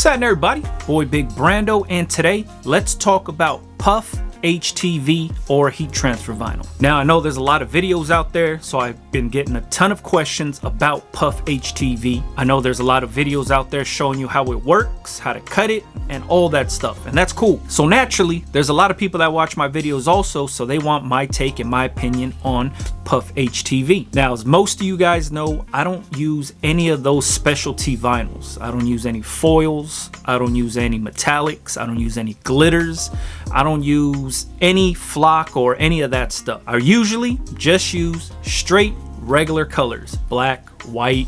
What's happening, everybody? Boy Big Brando, and today let's talk about Puff HTV or heat transfer vinyl. Now I know there's a lot of videos out there, so I've been getting a ton of questions about Puff HTV. I know there's a lot of videos out there showing you how it works, how to cut it, and all that stuff, and that's cool. So naturally, there's a lot of people that watch my videos also, so they want my take and my opinion on Puff HTV. Now, as most of you guys know, I don't use any of those specialty vinyls. I don't use any foils. I don't use any metallics. I don't use any glitters. I don't use any flock or any of that stuff. I usually just use straight regular colors, black, white,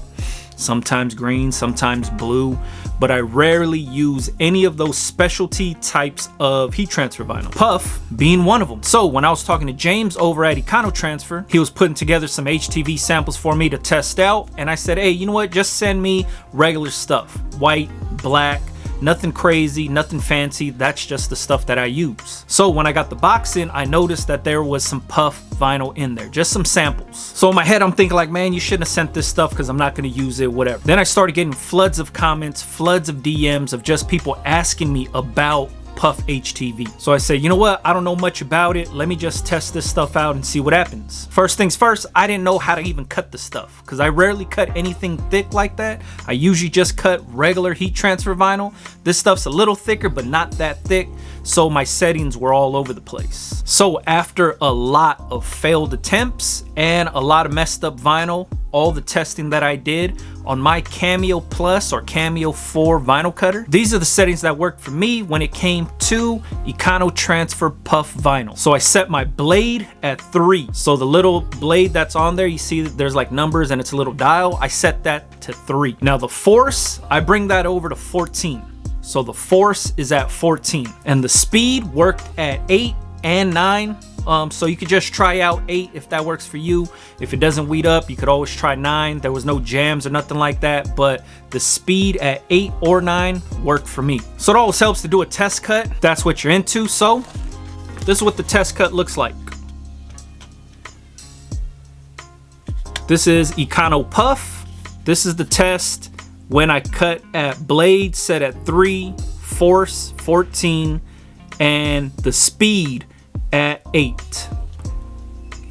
sometimes green, sometimes blue, but I rarely use any of those specialty types of heat transfer vinyl, Puff being one of them. So when I was talking to James over at Econotransfer, he was putting together some HTV samples for me to test out, and I said, hey, you know what, just send me regular stuff, white, black, nothing crazy, nothing fancy. That's just the stuff that I use. So when I got the box in, I noticed that there was some Puff vinyl in there, just some samples. So in my head, I'm thinking like, man, you shouldn't have sent this stuff because I'm not going to use it, whatever. Then I started getting floods of comments, floods of DMs of just people asking me about Puff HTV. So I said, you know what? I don't know much about it. Let me just test this stuff out and see what happens. First things first, I didn't know how to even cut the stuff because I rarely cut anything thick like that. I usually just cut regular heat transfer vinyl. This stuff's a little thicker, but not that thick. So my settings were all over the place. So after a lot of failed attempts and a lot of messed up vinyl, all the testing that I did on my Cameo Plus or Cameo 4 vinyl cutter, these are the settings that worked for me when it came to Econotransfer Puff vinyl. So I set my blade at 3. So the little blade that's on there, you see that there's like numbers and it's a little dial. I set that to 3. Now the force, I bring that over to 14. So the force is at 14. And the speed worked at 8 and 9. So you could just try out 8 if that works for you. If it doesn't weed up, you could always try 9. There was no jams or nothing like that, but the speed at 8 or 9 worked for me. So it always helps to do a test cut. That's what you're into. So this is what the test cut looks like. This is EconoPuff. This is the test when I cut at blade set at 3, force 14, and the speed at 8.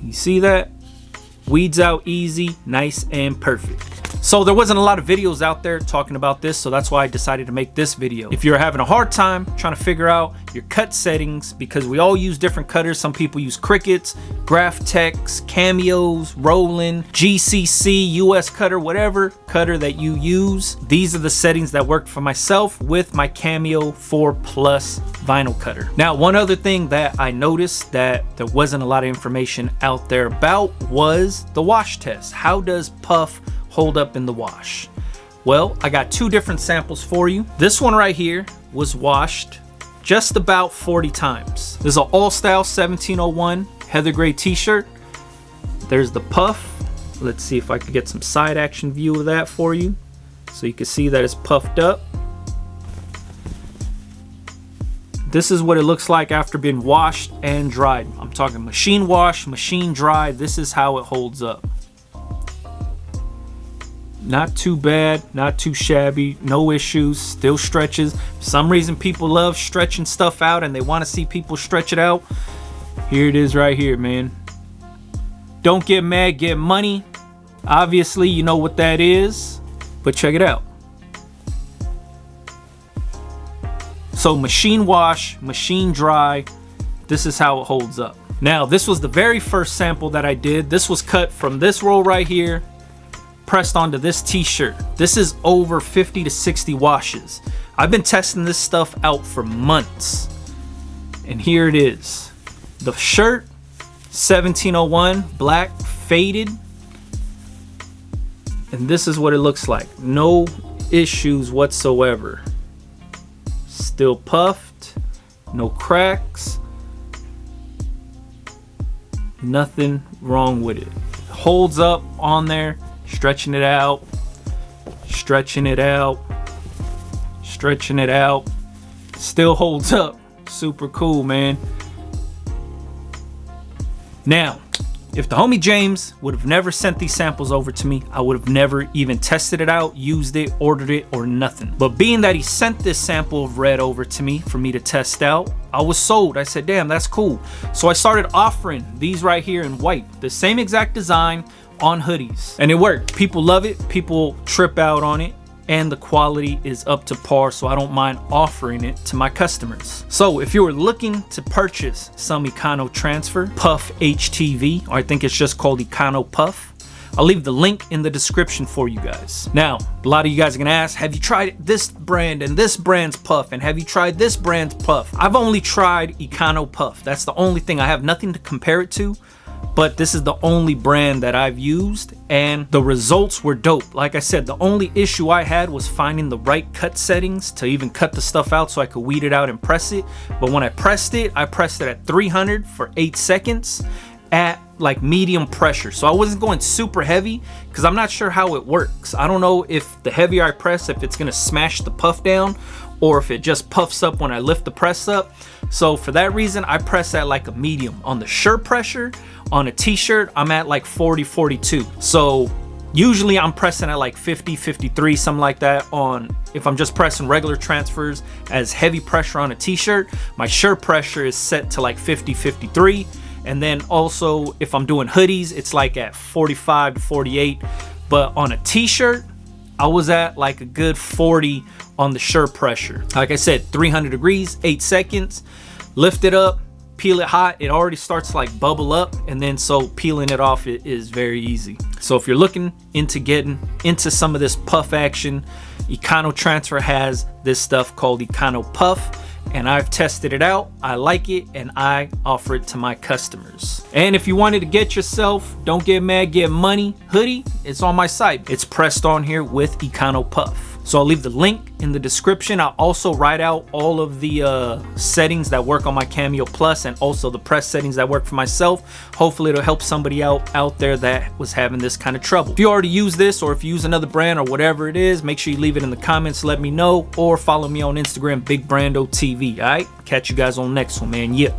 You see that? Weeds out easy, nice and perfect. So there wasn't a lot of videos out there talking about this, so that's why I decided to make this video. If you're having a hard time trying to figure out your cut settings, because we all use different cutters. Some people use Crickets, Graphtex, Cameos, Roland, GCC, US cutter, whatever cutter that you use. These are the settings that worked for myself with my Cameo 4 Plus vinyl cutter. Now, one other thing that I noticed that there wasn't a lot of information out there about was the wash test. How does Puff hold up in the wash? Well, I got 2 different samples for you. This one right here was washed just about 40 times. This is an all style 1701 heather gray t-shirt. There's the Puff. Let's see if I can get some side action view of that for you so you can see that it's puffed up. This is what it looks like after being washed and dried. I'm talking machine wash, machine dry. This is how it holds up. Not too bad, not too shabby, no issues, still stretches. For some reason people love stretching stuff out and they want to see people stretch it out. Here it is right here, man. Don't get mad, get money. Obviously you know what that is, but check it out. So machine wash, machine dry, this is how it holds up. Now this was the very first sample that I did. This was cut from this roll right here, pressed onto this t-shirt. This is over 50 to 60 washes. I've been testing this stuff out for months, and here it is. The shirt, 1701 black faded, and this is what it looks like. No issues whatsoever. Still puffed, no cracks, nothing wrong with it. Holds up on there. Stretching it out, stretching it out, stretching it out. Still holds up. Super cool, man. Now, If the homie James would have never sent these samples over to me, I would have never even tested it out, used it, ordered it, or nothing. But being that he sent this sample of red over to me for me to test out, I was sold. I said, damn, that's cool. So I started offering these right here in white, the same exact design on hoodies. And it worked. People love it. People trip out on it. And the quality is up to par, so I don't mind offering it to my customers. So if you were looking to purchase some Econotransfer Puff HTV, or I think it's just called EconoPuff, I'll leave the link in the description for you guys. Now, a lot of you guys are gonna ask, have you tried this brand and this brand's puff, and have you tried this brand's puff? I've only tried EconoPuff. That's the only thing. I have nothing to compare it to, but this is the only brand that I've used, and the results were dope. Like I said, the only issue I had was finding the right cut settings to even cut the stuff out so I could weed it out and press it. But when I pressed it at 300 for 8 seconds at like medium pressure. So I wasn't going super heavy because I'm not sure how it works. I don't know if the heavier I press, if it's gonna smash the puff down, or if it just puffs up when I lift the press up. So for that reason, I press at like a medium. On the shirt pressure, on a t-shirt, I'm at like 40, 42. So usually I'm pressing at like 50, 53, something like that on, if I'm just pressing regular transfers as heavy pressure on a t-shirt, my shirt pressure is set to like 50, 53. And then also if I'm doing hoodies, it's like at 45 to 48. But on a t-shirt, I was at like a good 40 on the shirt pressure. Like I said, 300 degrees, 8 seconds, lift it up, peel it hot. It already starts to like bubble up, and then so peeling it off is very easy. So if you're looking into getting into some of this puff action, Econotransfer has this stuff called EconoPuff, and I've tested it out. I like it, and I offer it to my customers. And if you wanted to get yourself Don't Get Mad, Get Money hoodie, it's on my site. It's pressed on here with EconoPuff. So I'll leave the link in the description. I'll also write out all of the settings that work on my Cameo Plus, and also the press settings that work for myself. Hopefully it'll help somebody out there that was having this kind of trouble. If you already use this, or if you use another brand or whatever it is, make sure you leave it in the comments, let me know, or follow me on Instagram, Big Brando TV. All right, catch you guys on the next one, man. Yeah.